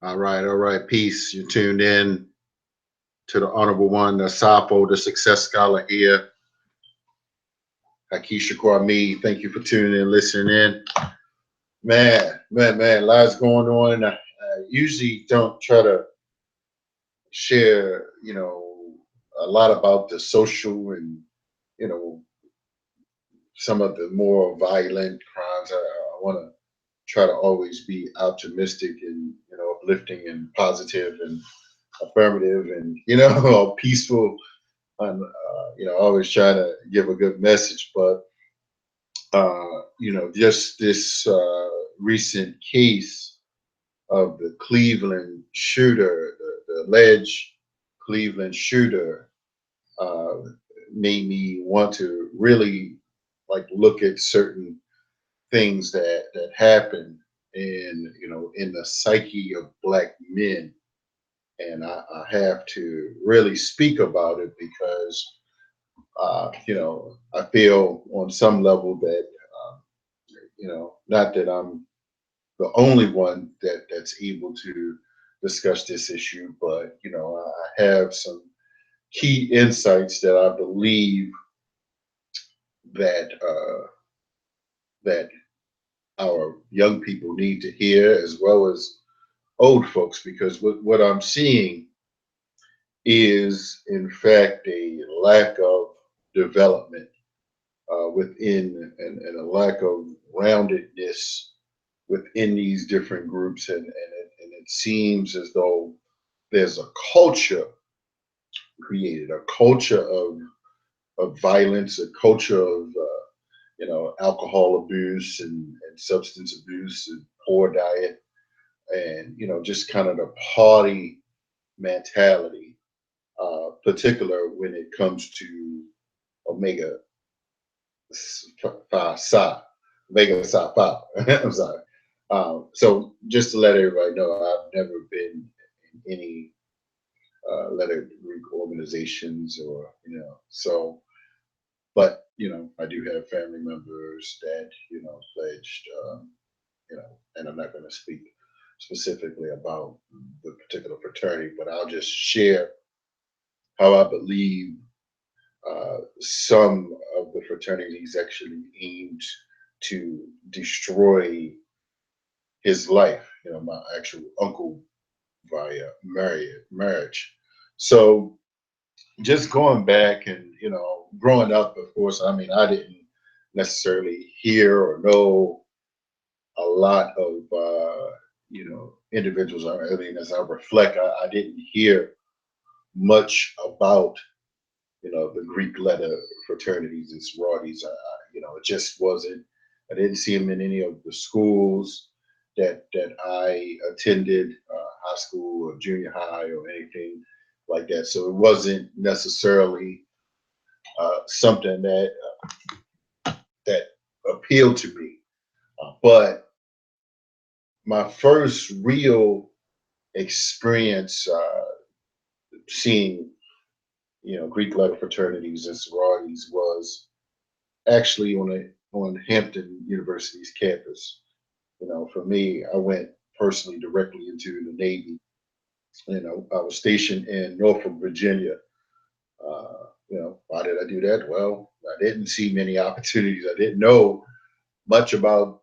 All right. Peace. You tuned in to the Honorable One, the Sapo, the Success Scholar here, Hakisha Kwame. Thank you for tuning in, listening in. Man, lots going on. I usually don't try to share, a lot about the social and, you know, some of the more violent crimes. I want to try to always be optimistic and, uplifting and positive and affirmative and, peaceful and always trying to give a good message. But just this recent case of the Cleveland shooter, the alleged Cleveland shooter, uh, made me want to really like look at certain things that happen in the psyche of black men, and I have to really speak about it because I feel on some level that, not that I'm the only one that's able to discuss this issue, but I have some key insights that I believe that that our young people need to hear, as well as old folks, because what I'm seeing is, in fact, a lack of development within, and a lack of roundedness within these different groups, and it seems as though there's a culture created, a culture of violence, a culture of alcohol abuse and substance abuse and poor diet, and just kind of the party mentality, particular when it comes to omega five psi, omega psi five. I'm sorry. So just to let everybody know, I've never been in any letter Greek organizations, or so. But I do have family members that pledged, and I'm not going to speak specifically about the particular fraternity, but I'll just share how I believe some of the fraternities actually aimed to destroy his life. My actual uncle via marriage. So just going back and growing up, of course, I mean, I didn't necessarily hear or know a lot of individuals. I mean, as I reflect, I didn't hear much about the Greek letter fraternities and sororities. It just wasn't. I didn't see them in any of the schools that I attended, high school or junior high or anything like that. So it wasn't necessarily something that appealed to me. But my first real experience seeing Greek letter fraternities and sororities was actually on Hampton University's campus. For me, I went personally directly into the Navy. I was stationed in Norfolk, Virginia. Why did I do that? Well, I didn't see many opportunities. I didn't know much about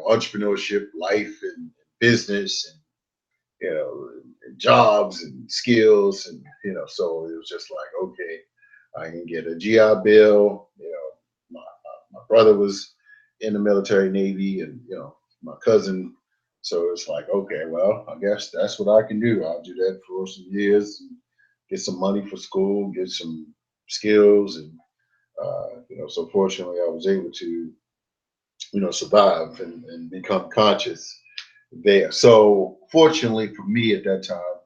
entrepreneurship, life, and business, and and jobs and skills, and so it was just like, okay, I can get a GI Bill. My brother was in the military Navy, and my cousin. So it's like, okay, well, I guess that's what I can do. I'll do that for some years, and get some money for school, get some skills, and so fortunately, I was able to survive and become conscious there. So fortunately for me at that time,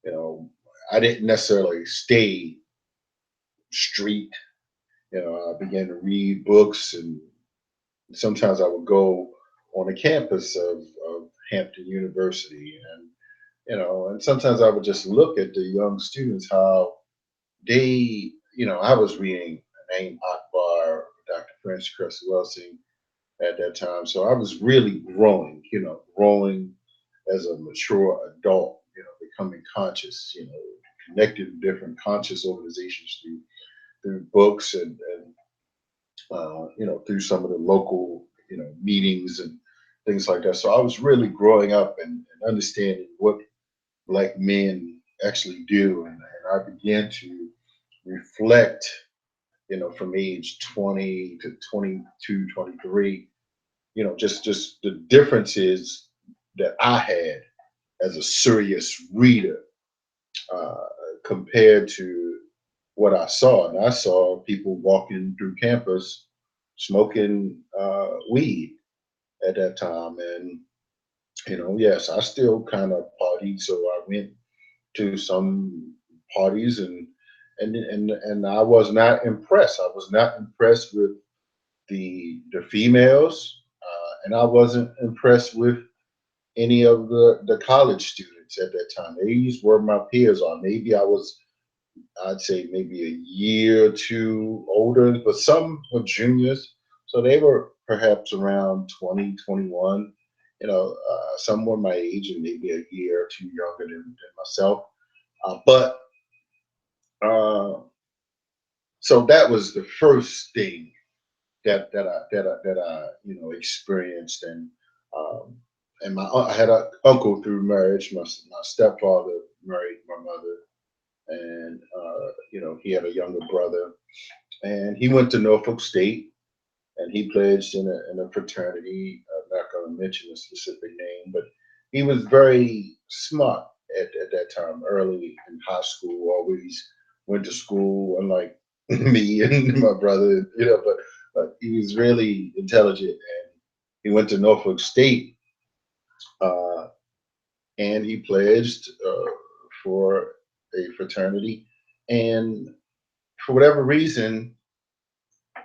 you know, I didn't necessarily stay street. I began to read books, and sometimes I would go on the campus of Hampton University, and and sometimes I would just look at the young students, how they, I was reading a name Akbar, Dr. French Cress Welsing at that time, so I was really growing, growing as a mature adult, becoming conscious, connected to different conscious organizations through books and through some of the local, meetings and things like that. So I was really growing up and understanding what Black men actually do. And I began to reflect, from age 20 to 22, 23, just the differences that I had as a serious reader uh, compared to what I saw. And I saw people walking through campus smoking weed at that time. And, yes, I still kind of partied. So I went to some parties and I was not impressed. I was not impressed with the females, and I wasn't impressed with any of the college students at that time. These were my peers, or maybe I'd say maybe a year or two older, but some were juniors. So they were perhaps around 20, 21. Some were my age and maybe a year or two younger than myself. But so that was the first thing that I experienced. And I had an uncle through marriage. My stepfather married my mother, and he had a younger brother, and he went to Norfolk State, and he pledged in a fraternity. I'm not going to mention a specific name, but he was very smart at that time, early in high school. Always went to school, unlike me and my brother, but he was really intelligent, and he went to Norfolk State, uh, and he pledged for a fraternity, and for whatever reason,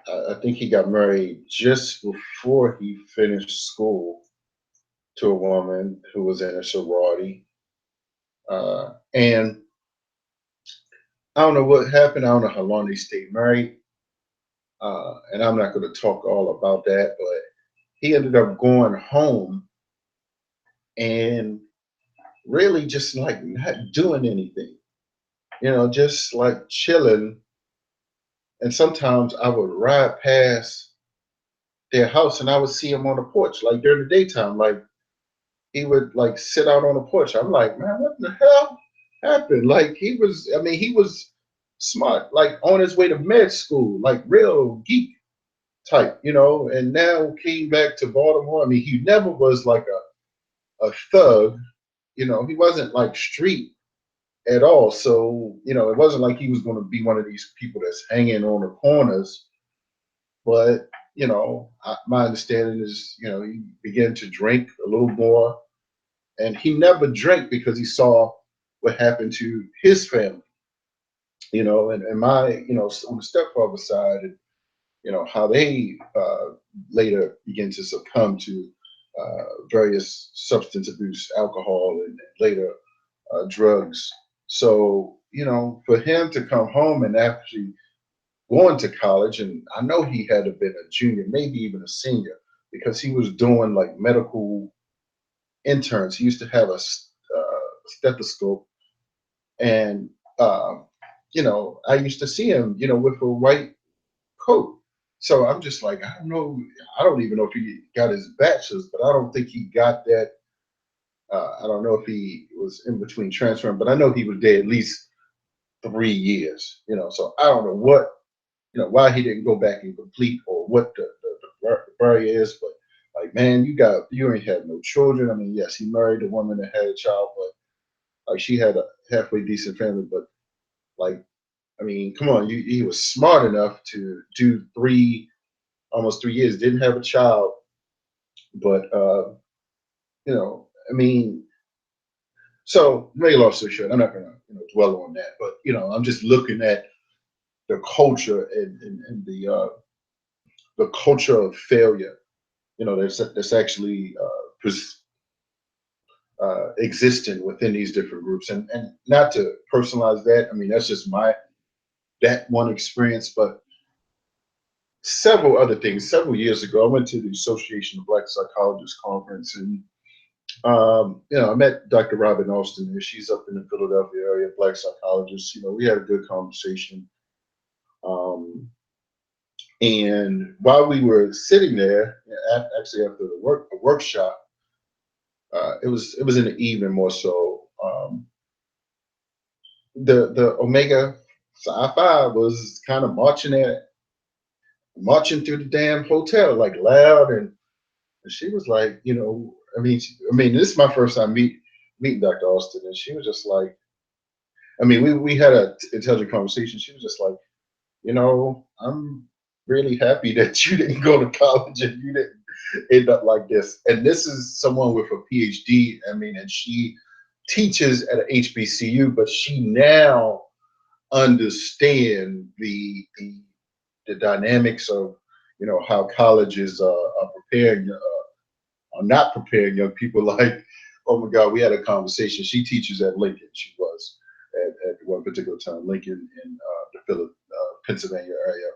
I think he got married just before he finished school to a woman who was in a sorority. And I don't know what happened. I don't know how long they stayed married. And I'm not going to talk all about that, but he ended up going home and really just like not doing anything, just like chilling. And sometimes I would ride past their house and I would see him on the porch, like during the daytime, like he would like sit out on the porch. I'm like, man, what the hell happened? Like he was smart, like on his way to med school, like real geek type, and now came back to Baltimore. I mean, he never was like a thug, he wasn't like street at all. So, it wasn't like he was going to be one of these people that's hanging on the corners. But, my understanding is, he began to drink a little more, and he never drank because he saw what happened to his family, and my, on the stepfather side, and how they later began to succumb to various substance abuse, alcohol, and later drugs. So, for him to come home and actually going to college, and I know he had to been a junior, maybe even a senior, because he was doing like medical interns. He used to have a stethoscope, and I used to see him, with a white coat. So I'm just like, I don't know, I don't even know if he got his bachelor's, but I don't think he got that. I don't know if he was in between transferring, but I know he was there at least 3 years. So I don't know why he didn't go back and complete, or what the barrier is, but like, man, you ain't had no children. I mean, yes, he married a woman that had a child, but like she had a halfway decent family, but like, I mean, come on, he was smart enough to do almost 3 years, didn't have a child, but I mean, so make a long story short, I'm not gonna dwell on that, but I'm just looking at the culture and the culture of failure, that's actually existing within these different groups, and not to personalize that. I mean, that's just that one experience, but several other things. Several years ago, I went to the Association of Black Psychologists conference, and I met Dr. Robin Austin there. She's up in the Philadelphia area, black psychologist. We had a good conversation. Um, and while we were sitting there, actually after the workshop, it was in the evening more so. The Omega Psi was kind of marching through the damn hotel like loud, and she was like, this is my first time meeting Dr. Austin, and she was just like, we had a intelligent conversation. She was just like, I'm really happy that you didn't go to college and you didn't end up like this. And this is someone with a PhD. And she teaches at a HBCU, but she now understand the dynamics of how colleges are preparing are not preparing young people. Like, oh my God, we had a conversation. She teaches at Lincoln. She was at one particular time Lincoln in the Pennsylvania area,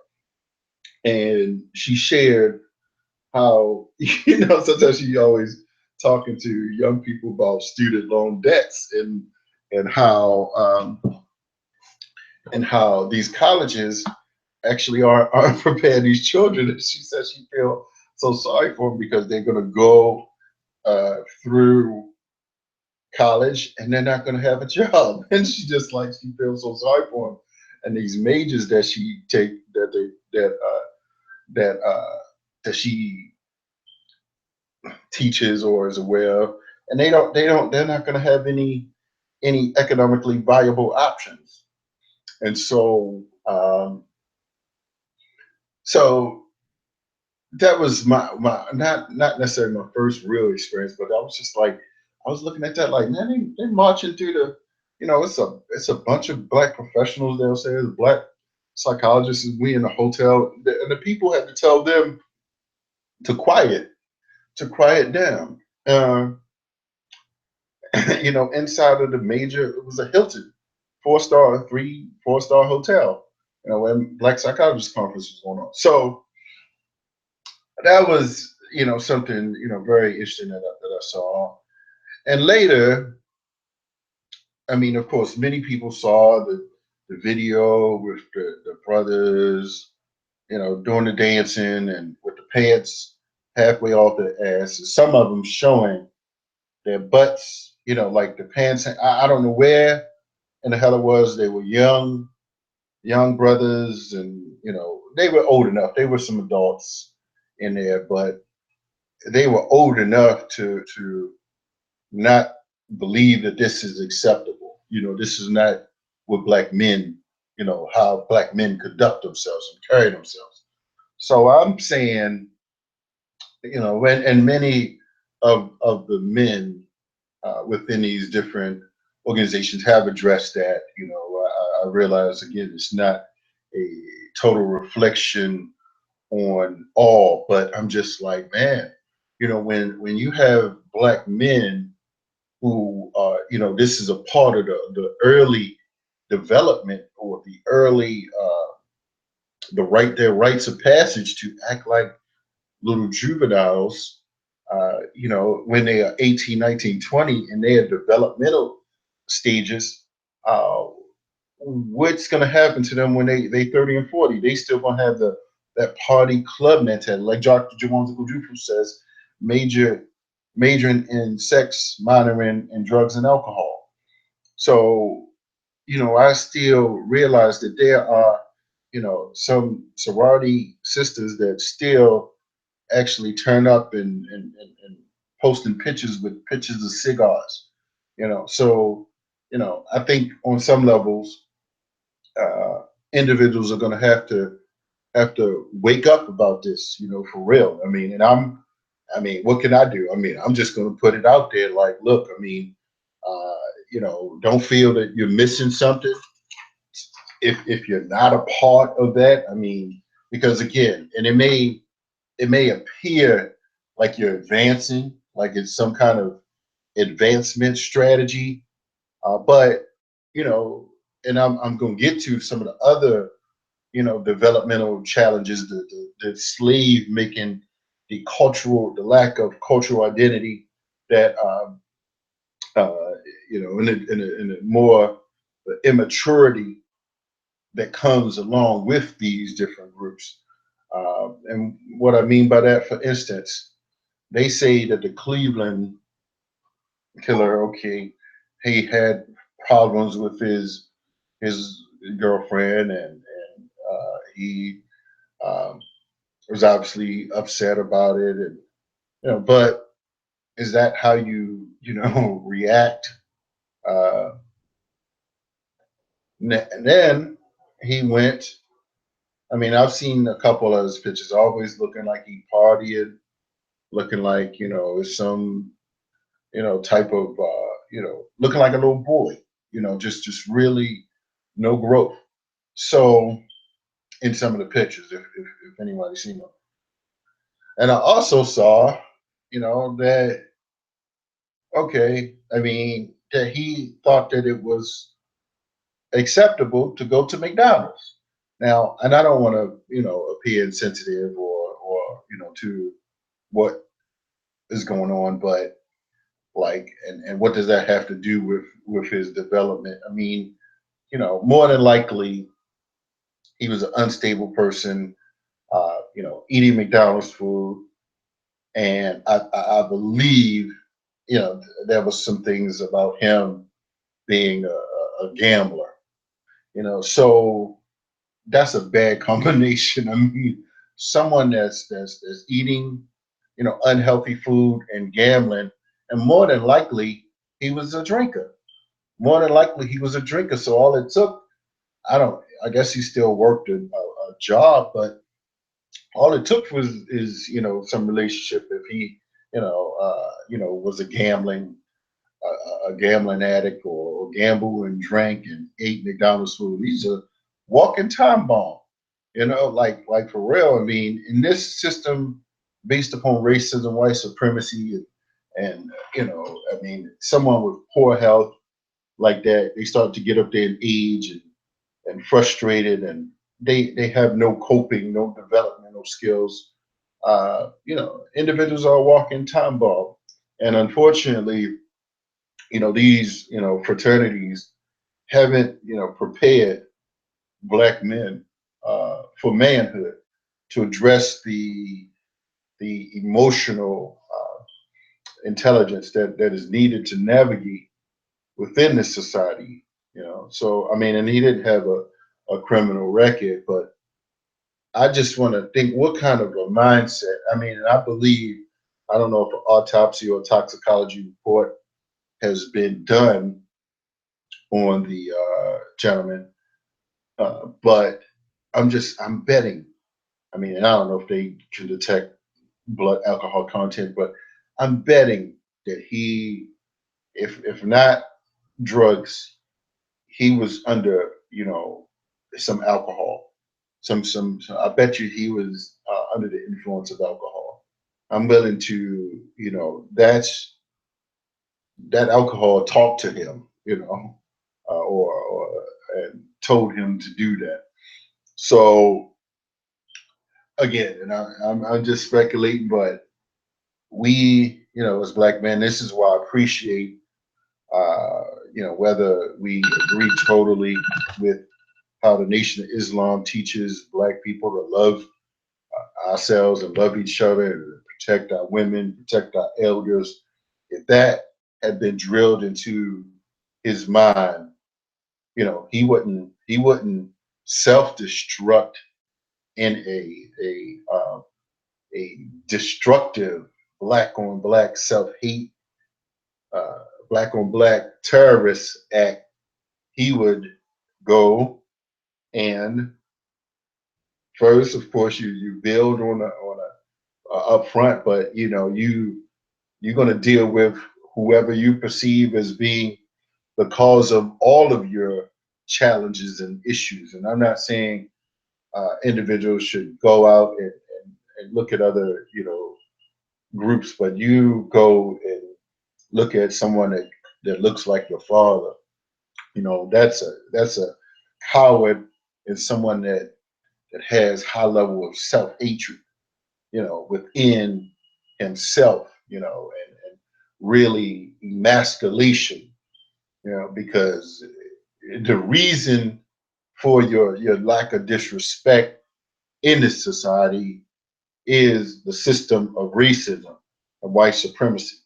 and she shared how sometimes she always talking to young people about student loan debts and how these colleges actually are preparing these children. And she said she feel so sorry for them because they're going to go through college and they're not going to have a job. And she feels so sorry for them. And these majors that she take that that she teaches or is aware of, and they're not going to have any economically viable options. And so that was my not necessarily my first real experience, but I was just like, I was looking at that like, man, they marching through it's a bunch of black professionals. They'll say there's black psychologists, and we in the hotel, and the people had to tell them to quiet down. Uh, inside of the major, it was a Hilton, 4-star, 4-star hotel. When Black Psychologist Conference was going on. So that was, something, very interesting that I saw. And later, of course, many people saw the video with the brothers, doing the dancing and with the pants halfway off their asses. Some of them showing their butts, like the pants. I don't know where in the hell it was. They were young brothers, and they were old enough. They were some adults in there, but they were old enough to not believe that this is acceptable. This is not what black men, how black men conduct themselves and carry themselves. So I'm saying, when and many of the men within these different organizations have addressed that. I realize again it's not a total reflection on all, but I'm just like, man, when you have black men who are, this is a part of the early development or the early their rites of passage to act like little juveniles, when they are 18, 19, 20, and they are developmental stages, uh, what's going to happen to them when they 30 and 40? They still going to have that party club mentality. Like Dr. Jawan Zukujufu says, major majoring in sex, minoring in drugs and alcohol. So, I still realize that there are, some sorority sisters that still actually turn up and posting pictures with pictures of cigars. So I think on some levels, uh, individuals are going to have to wake up about this, for real. What can I do? I'm just going to put it out there. Like, look, don't feel that you're missing something if you're not a part of that. Because again, and it may appear like you're advancing, like it's some kind of advancement strategy, but you know, and I'm going to get to some of the other developmental challenges, the slave making, the lack of cultural identity. that uh, in a more immaturity that comes along with these different groups. And what I mean by that, for instance, they say that the Cleveland killer, okay, he had problems with his girlfriend, and he um, was obviously upset about it, and but is that how you react? Uh, and then he went. I mean, I've seen a couple of his pictures, always looking like he partied, looking like is some type of looking like a little boy, just really no growth. So in some of the pictures, if anybody's seen them, and I also saw, that okay, I mean that he thought that it was acceptable to go to McDonald's. Now, and I don't want to, appear insensitive or to what is going on, but like, and what does that have to do with his development? I mean, more than likely he was an unstable person, eating McDonald's food, and I believe, there was some things about him being a gambler, so that's a bad combination. I mean, someone that's eating, unhealthy food and gambling, and more than likely he was a drinker. More than likely he was a drinker. So all it took, I don't, I guess he still worked a job, but all it took is some relationship. If he was a gambling addict, or gambled and drank and ate McDonald's food, he's a walking time bomb. Like for real. I mean, in this system based upon racism, white supremacy, and I mean, someone with poor health like that, they start to get up there in age, and frustrated, and they have no coping, no developmental skills. Individuals are a walking time bomb, and unfortunately, these fraternities haven't prepared black men for manhood, to address the emotional intelligence that is needed to navigate within this society. So I mean, and he didn't have a criminal record, but I just want to think, what kind of a mindset. I mean, and I believe, I don't know if an autopsy or toxicology report has been done on the gentleman, but I'm betting. I mean, and I don't know if they can detect blood alcohol content, but I'm betting that he, if not drugs, he was under some alcohol. I bet you he was under the influence of alcohol. I'm willing to, that alcohol talked to him, or and told him to do that. So again, and I'm just speculating, but we, as black men, this is why I appreciate, whether we agree totally with how the Nation of Islam teaches black people to love ourselves and love each other and protect our women, protect our elders. If that had been drilled into his mind, he wouldn't self-destruct in a destructive black on black self-hate, uh, black on black terrorist act. He would go and first, of course, you build on a up front, but you're going to deal with whoever you perceive as being the cause of all of your challenges and issues. And I'm not saying individuals should go out and look at other groups, but you go and look at someone that looks like your father. That's a coward, and someone that has high level of self hatred, within himself, and really emasculation, because the reason for your lack of disrespect in this society is the system of racism and white supremacy.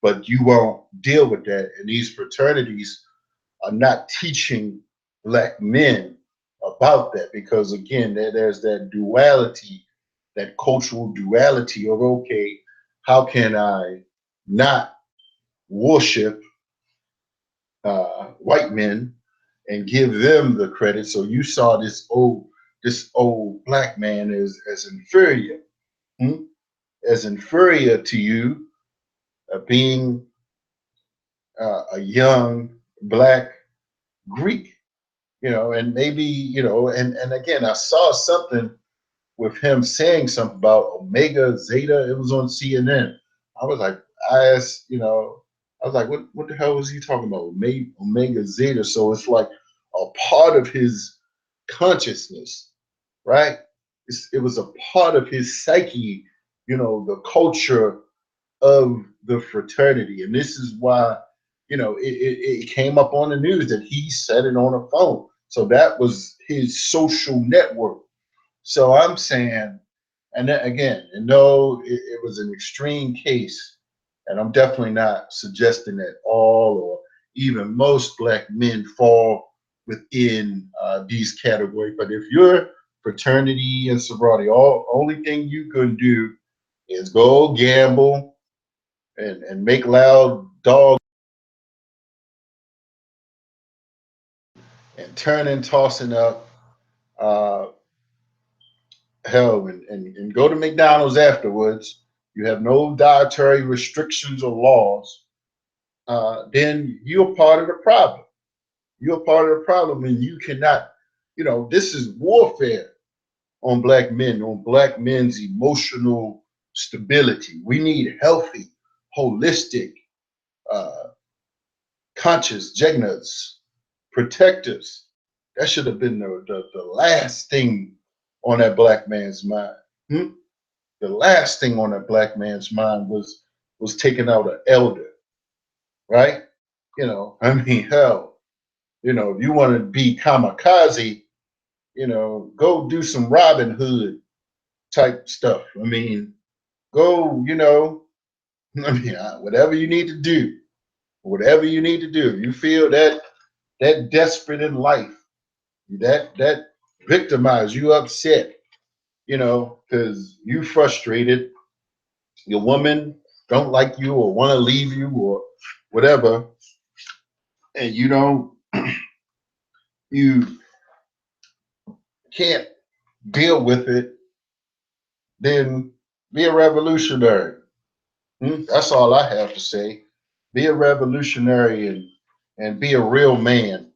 But you won't deal with that. And these fraternities are not teaching black men about that because, again, there's that duality, that cultural duality of, okay, how can I not worship white men and give them the credit? So you saw this old black man as inferior, hmm? As inferior to you, being a young black Greek, and maybe, and again, I saw something with him saying something about Omega Zeta. It was on CNN. I was like, I was like, what the hell was he talking about? Omega Zeta. So it's like a part of his consciousness, right? It was a part of his psyche, the culture of the fraternity. And this is why, it came up on the news that he said it on a phone. So that was his social network. So I'm saying, and then again, and no, it was an extreme case. And I'm definitely not suggesting that all or even most black men fall within these categories. But if you're fraternity and sorority, only thing you can do is go gamble and make loud dog and turning, tossing up, uh, hell, and go to McDonald's afterwards. You have no dietary restrictions or laws. Then you're part of the problem. You're part of the problem, and you cannot. This is warfare on black men, on black men's emotional stability. We need healthy, holistic, uh, conscious jegnas, protectors. That should have been the last thing on that black man's mind. Hmm? The last thing on that black man's mind was taking out an elder, right? I mean, hell, if you want to be kamikaze, go do some Robin Hood type stuff. I mean, go, I mean, whatever you need to do, whatever you need to do. You feel that desperate in life, that victimized, you upset, because you frustrated, your woman don't like you or want to leave you or whatever, and you can't deal with it, then be a revolutionary. That's all I have to say. Be a revolutionary and be a real man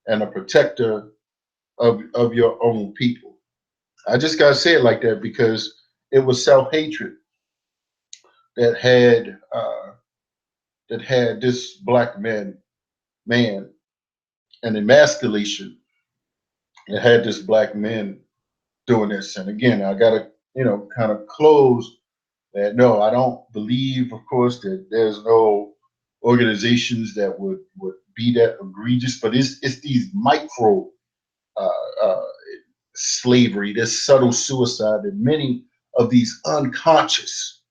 and a protector of your own people. I just gotta say it like that because it was self-hatred that had this black man and emasculation that had this black man doing this. And again, I gotta, kind of close that. No, I don't believe, of course, that there's no organizations that would be that egregious, but it's these micro uh, uh, slavery, this subtle suicide that many of these unconscious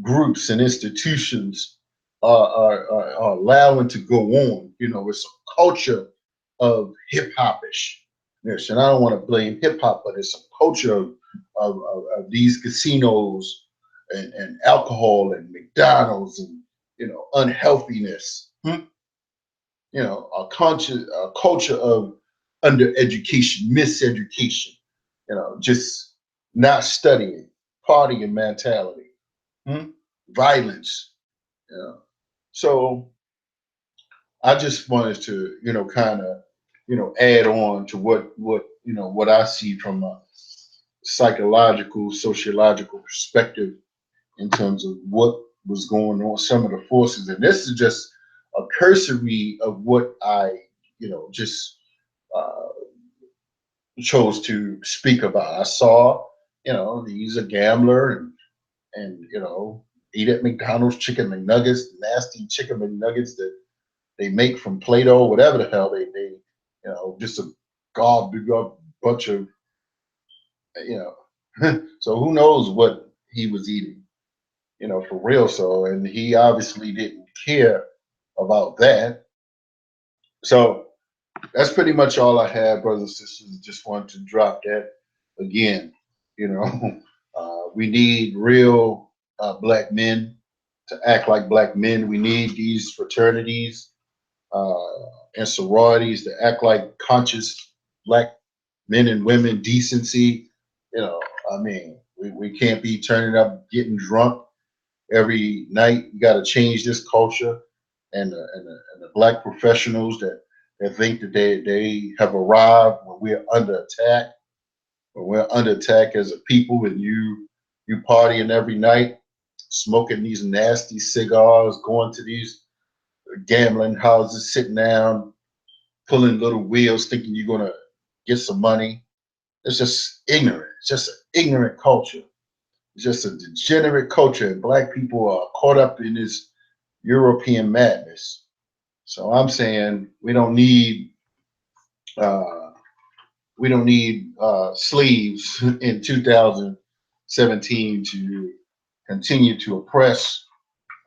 groups and institutions are allowing to go on. It's a culture of hip hopish. Yes, and I don't want to blame hip hop, but it's a culture of these casinos and alcohol and McDonald's and unhealthiness. A culture of undereducation, miseducation. Just not studying, partying mentality, hmm? Violence. You know. So I just wanted to, kind of, add on to what I see from a psychological, sociological perspective in terms of what was going on, some of the forces. And this is just a cursory of what I, just uh, chose to speak about. I saw, he's a gambler and eat at McDonald's chicken McNuggets, nasty chicken McNuggets that they make from Play-Doh, whatever the hell just a gobbledygook bunch of, you know. So who knows what he was eating, for real. So, and he obviously didn't care about that. So that's pretty much all I have, brothers and sisters. Just wanted to drop that again. You know, we need real black men to act like black men. We need these fraternities uh, and sororities to act like conscious black men and women, decency. I mean, we can't be turning up, getting drunk every night. We got to change this culture, and the black professionals that think that they have arrived when we're under attack, when we're under attack as a people, and you partying every night, smoking these nasty cigars, going to these gambling houses, sitting down, pulling little wheels, thinking you're gonna get some money. It's just ignorant. It's just an ignorant culture. It's just a degenerate culture, and black people are caught up in this European madness. So I'm saying uh, we don't need sleeves in 2017 to continue to oppress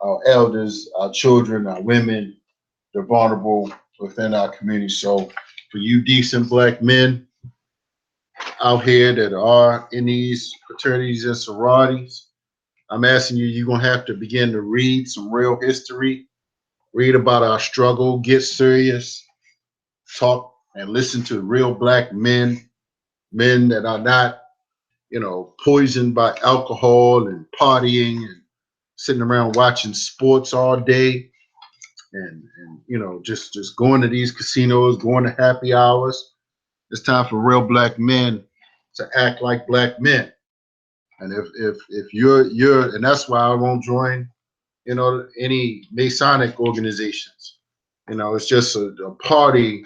our elders, our children, our women, the vulnerable within our community. So for you decent black men out here that are in these fraternities and sororities, I'm asking you, you're going to have to begin to read some real history, read about our struggle, get serious, talk and listen to real black men, men that are not, poisoned by alcohol and partying and sitting around watching sports all day and just going to these casinos, going to happy hours. It's time for real black men to act like black men. And if you're and that's why I won't join, any Masonic organizations. It's just a party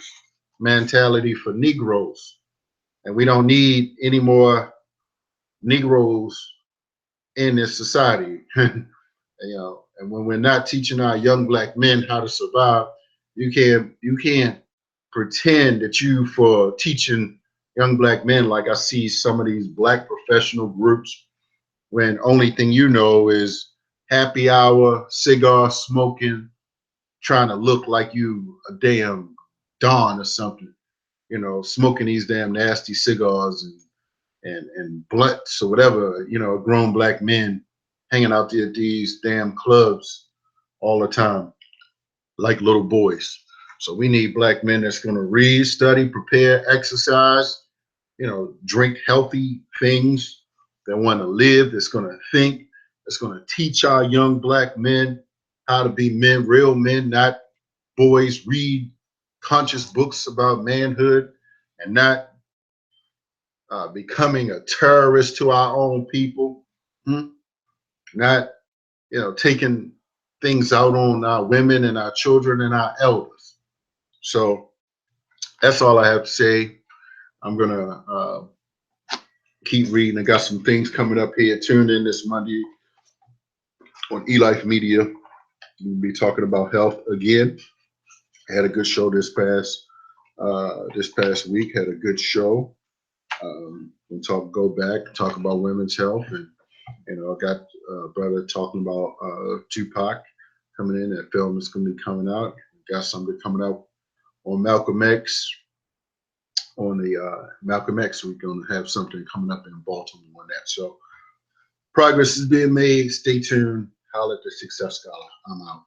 mentality for Negroes. And we don't need any more Negroes in this society. And when we're not teaching our young black men how to survive, you can't pretend that you for teaching young black men, like I see some of these black professional groups, when only thing you know is happy hour, cigar smoking, trying to look like you a damn Don or something, smoking these damn nasty cigars and blunts or whatever, grown black men hanging out there at these damn clubs all the time like little boys. So we need black men that's going to read, study, prepare, exercise, drink healthy things, that want to live, that's going to think, that's going to teach our young black men how to be men, real men, not boys. Read conscious books about manhood and not becoming a terrorist to our own people, not taking things out on our women and our children and our elders. So that's all I have to say. I'm gonna keep reading. I got some things coming up here. Tune in this Monday on eLife Media. We'll be talking about health again. I had a good show this past week. Had a good show. We'll go back, talk about women's health, and I got a brother talking about Tupac coming in. That film is going to be coming out. Got something coming out on Malcolm X. On the Malcolm X, we're going to have something coming up in Baltimore on that. So progress is being made. Stay tuned. Holler at the Success Scholar. I'm out.